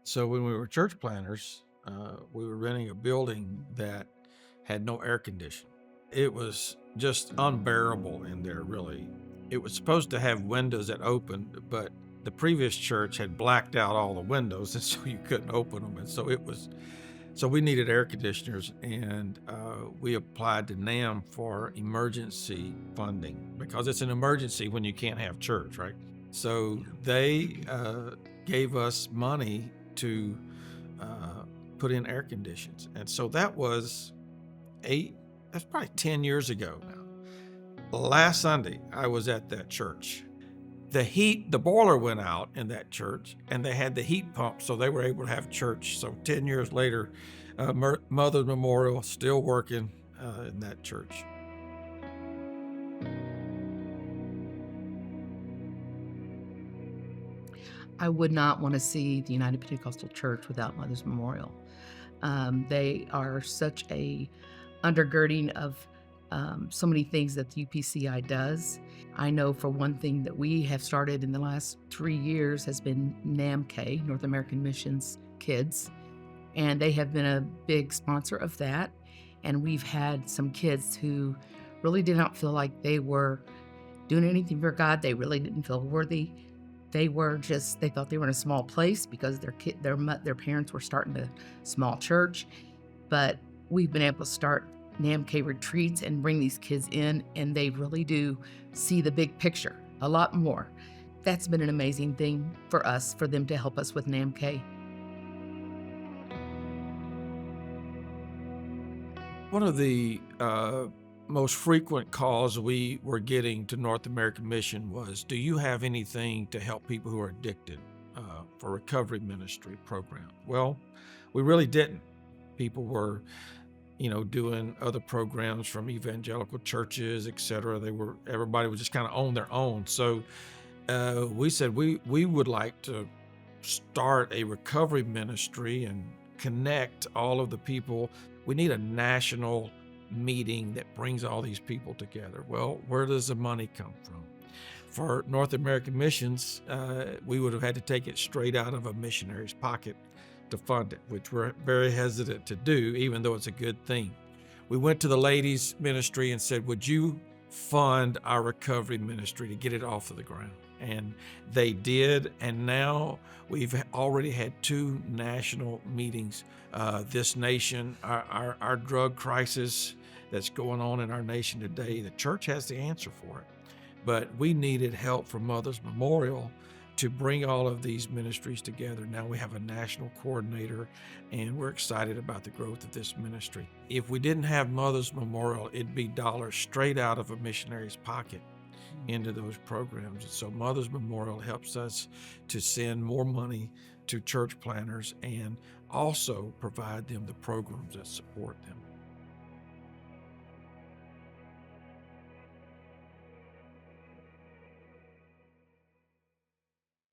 So when we were church planners, we were renting a building that had no air conditioning. It was just unbearable in there, really. It was supposed to have windows that opened, but the previous church had blacked out all the windows, and so you couldn't open them. And so we needed air conditioners, and we applied to NAM for emergency funding because it's an emergency when you can't have church, right? So they gave us money to put in air conditions. And so that's probably 10 years ago now. Last Sunday, I was at that church. The boiler went out in that church, and they had the heat pump, so they were able to have church. So 10 years later, Mother's Memorial still working in that church. I would not want to see the United Pentecostal Church without Mother's Memorial. They are such a undergirding of so many things that the UPCI does. I know for one thing that we have started in the last 3 years has been NAMK, North American Missions Kids, and they have been a big sponsor of that. And we've had some kids who really did not feel like they were doing anything for God. They really didn't feel worthy. They thought they were in a small place because their parents were starting a small church. But we've been able to start NAMK retreats and bring these kids in, and they really do see the big picture a lot more. That's been an amazing thing for us, for them to help us with NAMK. One of the most frequent calls we were getting to North American Mission was, do you have anything to help people who are addicted for recovery ministry program? Well, we really didn't. People were, doing other programs from evangelical churches, etc. Everybody was just kind of on their own. So we said we would like to start a recovery ministry and connect all of the people. We need a national meeting that brings all these people together. Well, where does the money come from? For North American Missions, we would have had to take it straight out of a missionary's pocket to fund it, which we're very hesitant to do, even though it's a good thing. We went to the ladies' ministry and said, would you fund our recovery ministry to get it off of the ground? And they did, and now we've already had 2 national meetings. This nation, our drug crisis that's going on in our nation today, the church has the answer for it. But we needed help from Mother's Memorial to bring all of these ministries together. Now we have a national coordinator, and we're excited about the growth of this ministry. If we didn't have Mother's Memorial, it'd be dollars straight out of a missionary's pocket into those programs. And so Mother's Memorial helps us to send more money to church planners and also provide them the programs that support them.